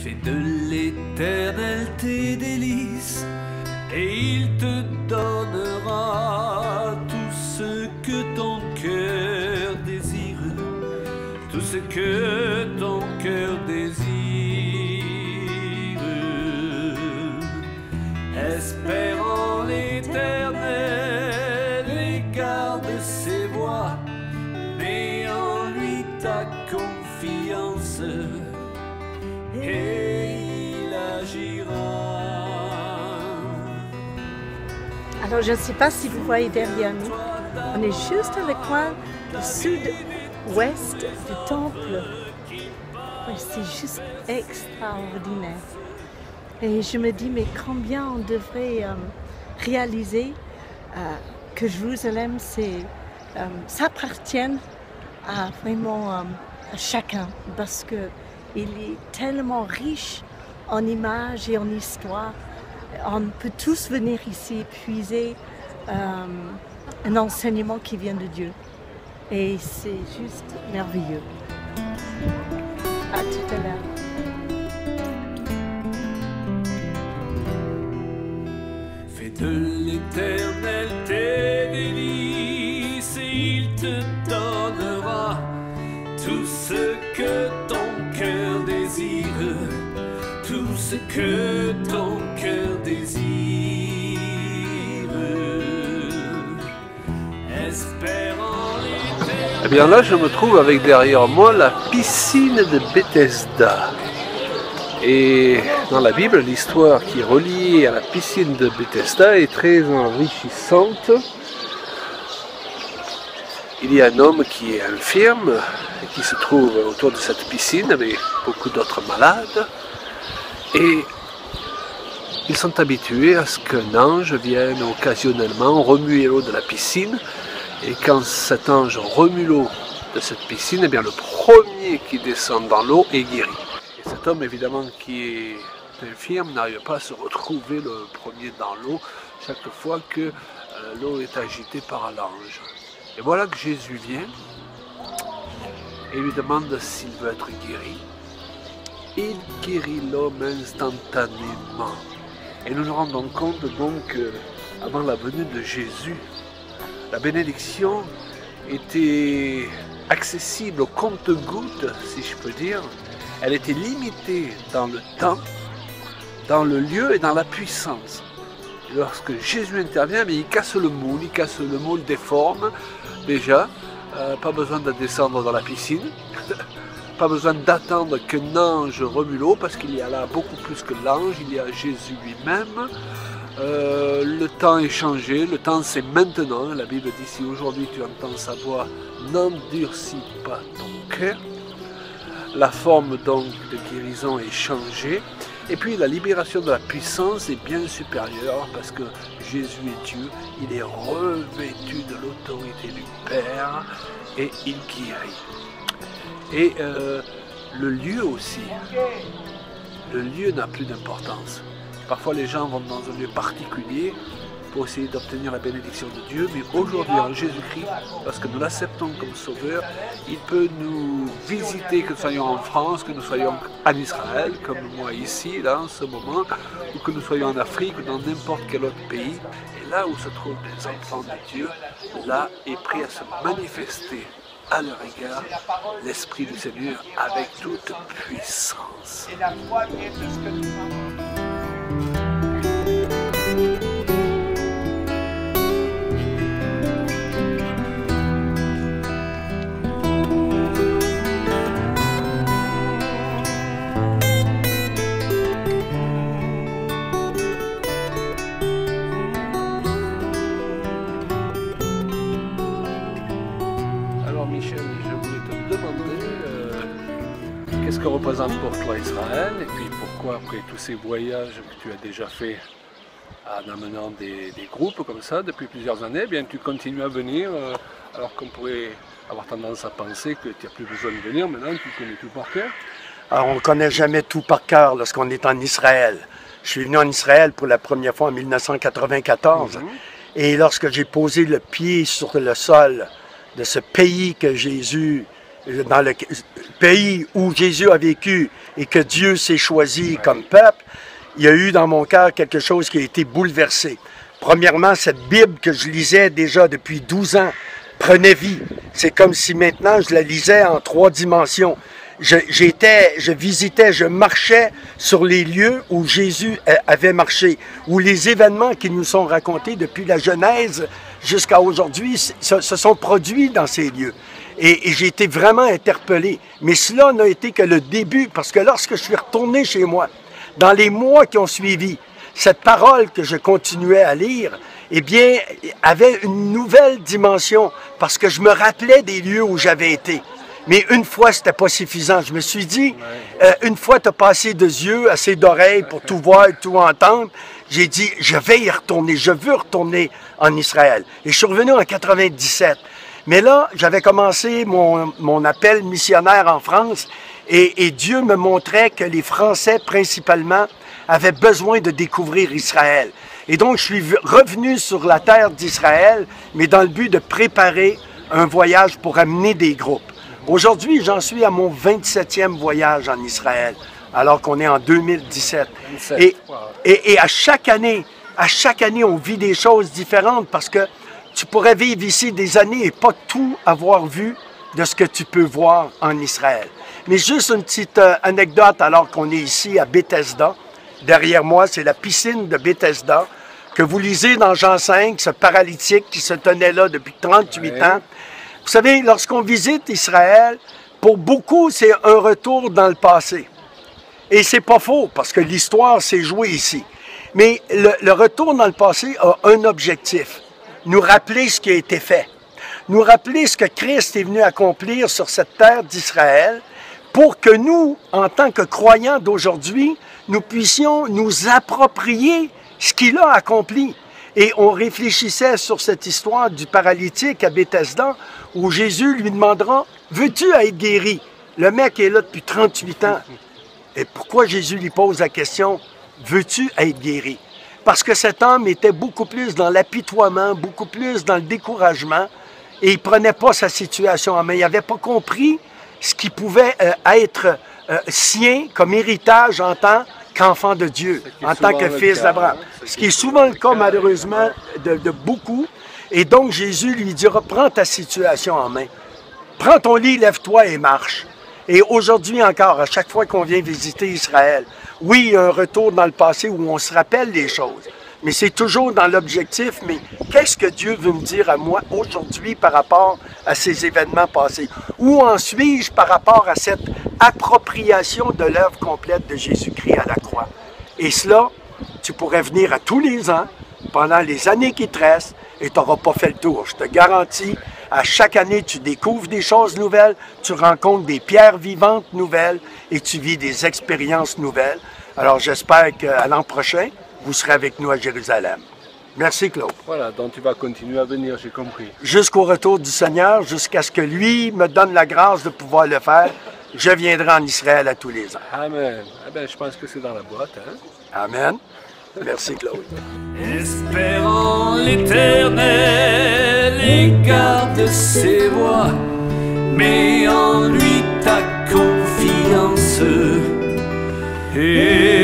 Fais de l'éternel tes délices, et il te donnera tout ce que ton cœur désire, tout ce que ton cœur désire. Espère en l'éternel et garde ses voies, mets en lui ta confiance, et il agira. Alors je ne sais pas si vous voyez derrière nous, on est juste à le coin du sud-ouest du temple. Ouais, c'est juste extraordinaire. Et je me dis, mais combien on devrait réaliser que Jérusalem s'appartienne à vraiment à chacun, parce qu'il est tellement riche en images et en histoire. On peut tous venir ici et puiser un enseignement qui vient de Dieu. Et c'est juste merveilleux. À tout à l'heure. Fais de l'éternel tes délices, et il te donnera tout ce que ton cœur désire, tout ce que ton cœur désire. Espère en l'éternel. Eh bien là, je me trouve avec derrière moi la piscine de Bethesda. Et dans la Bible, l'histoire qui est reliée à la piscine de Bethesda est très enrichissante. Il y a un homme qui est infirme et qui se trouve autour de cette piscine avec beaucoup d'autres malades. Et ils sont habitués à ce qu'un ange vienne occasionnellement remuer l'eau de la piscine. Et quand cet ange remue l'eau de cette piscine, eh bien le premier qui descend dans l'eau est guéri. Et cet homme, évidemment, qui est infirme, n'arrive pas à se retrouver le premier dans l'eau chaque fois que l'eau est agitée par l'ange. Et voilà que Jésus vient et lui demande s'il veut être guéri. Il guérit l'homme instantanément. Et nous nous rendons compte donc avant la venue de Jésus, la bénédiction était accessible au compte-gouttes, si je peux dire. Elle était limitée dans le temps, dans le lieu et dans la puissance. Et lorsque Jésus intervient, mais il casse le moule des formes. Déjà, pas besoin de descendre dans la piscine, pas besoin d'attendre qu'un ange remue l'eau, parce qu'il y a là beaucoup plus que l'ange, il y a Jésus lui-même. Le temps est changé, le temps c'est maintenant. La Bible dit, si aujourd'hui tu entends sa voix, n'endurcis pas ton cœur. La forme donc de guérison est changée. Et puis la libération de la puissance est bien supérieure, parce que Jésus est Dieu, il est revêtu de l'autorité du Père et il guérit. Et le lieu aussi, le lieu n'a plus d'importance. Parfois les gens vont dans un lieu particulier pour essayer d'obtenir la bénédiction de Dieu, mais aujourd'hui en Jésus-Christ, parce que nous l'acceptons comme sauveur, il peut nous visiter, que nous soyons en France, que nous soyons en Israël, comme moi ici, là en ce moment, ou que nous soyons en Afrique ou dans n'importe quel autre pays. Et là où se trouvent les enfants de Dieu, là est prêt à se manifester à leur égard l'Esprit du Seigneur avec toute puissance. Et la foi vient de ce que nous avons. Qu'est-ce que représente pour toi Israël, et puis pourquoi après tous ces voyages que tu as déjà fait en amenant des groupes comme ça depuis plusieurs années, eh bien tu continues à venir alors qu'on pourrait avoir tendance à penser que tu n'as plus besoin de venir, maintenant tu connais tout par cœur. Alors on ne connaît jamais tout par cœur lorsqu'on est en Israël. Je suis venu en Israël pour la première fois en 1994 et lorsque j'ai posé le pied sur le sol de ce pays que Jésus dans le pays où Jésus a vécu et que Dieu s'est choisi comme peuple, il y a eu dans mon cœur quelque chose qui a été bouleversé. Premièrement, cette Bible que je lisais déjà depuis 12 ans prenait vie. C'est comme si maintenant je la lisais en 3 dimensions. Je visitais, je marchais sur les lieux où Jésus avait marché, où les événements qui nous sont racontés depuis la Genèse jusqu'à aujourd'hui se sont produits dans ces lieux. Et j'ai été vraiment interpellé. Mais cela n'a été que le début, parce que lorsque je suis retourné chez moi, dans les mois qui ont suivi, cette parole que je continuais à lire, eh bien, avait une nouvelle dimension, parce que je me rappelais des lieux où j'avais été. Mais une fois, c'était pas suffisant. Je me suis dit, une fois tu as pas assez de yeux, assez d'oreilles pour tout voir et tout entendre, j'ai dit, je vais y retourner, je veux retourner en Israël. Et je suis revenu en 97. Mais là, j'avais commencé mon appel missionnaire en France et Dieu me montrait que les Français, principalement, avaient besoin de découvrir Israël. Et donc, je suis revenu sur la terre d'Israël, mais dans le but de préparer un voyage pour amener des groupes. Aujourd'hui, j'en suis à mon 27e voyage en Israël, alors qu'on est en 2017. Et à chaque année, on vit des choses différentes parce que tu pourrais vivre ici des années et pas tout avoir vu de ce que tu peux voir en Israël. Mais juste une petite anecdote alors qu'on est ici à Bethesda. Derrière moi, c'est la piscine de Bethesda que vous lisez dans Jean 5, ce paralytique qui se tenait là depuis 38 ans. Vous savez, lorsqu'on visite Israël, pour beaucoup, c'est un retour dans le passé. Et c'est pas faux, parce que l'histoire s'est jouée ici. Mais le retour dans le passé a un objectif. Nous rappeler ce qui a été fait. Nous rappeler ce que Christ est venu accomplir sur cette terre d'Israël pour que nous, en tant que croyants d'aujourd'hui, nous puissions nous approprier ce qu'il a accompli. Et on réfléchissait sur cette histoire du paralytique à Bethesda, où Jésus lui demandera, « Veux-tu être guéri? » Le mec est là depuis 38 ans. Et pourquoi Jésus lui pose la question, « Veux-tu être guéri? » Parce que cet homme était beaucoup plus dans l'apitoiement, beaucoup plus dans le découragement, et il ne prenait pas sa situation en main. Il n'avait pas compris ce qui pouvait être sien comme héritage en tant qu'enfant de Dieu, en tant que fils d'Abraham. Ce qui est souvent le cas, malheureusement, de beaucoup. Et donc, Jésus lui dira, prends ta situation en main. Prends ton lit, lève-toi et marche. Et aujourd'hui encore, à chaque fois qu'on vient visiter Israël, oui, il y a un retour dans le passé où on se rappelle les choses. Mais c'est toujours dans l'objectif, mais qu'est-ce que Dieu veut me dire à moi aujourd'hui par rapport à ces événements passés? Où en suis-je par rapport à cette appropriation de l'œuvre complète de Jésus-Christ à la croix? Et cela, tu pourrais venir à tous les ans, pendant les années qui te restent, et tu n'auras pas fait le tour. Je te garantis, à chaque année, tu découvres des choses nouvelles, tu rencontres des pierres vivantes nouvelles et tu vis des expériences nouvelles. Alors, j'espère qu'à l'an prochain, vous serez avec nous à Jérusalem. Merci, Claude. Voilà, donc tu vas continuer à venir, j'ai compris. Jusqu'au retour du Seigneur, jusqu'à ce que lui me donne la grâce de pouvoir le faire, je viendrai en Israël à tous les ans. Amen. Eh bien, je pense que c'est dans la boîte, hein? Amen. Merci, Claude. Espérant l'Éternel et garde ses voies, mets en lui ta confiance. Et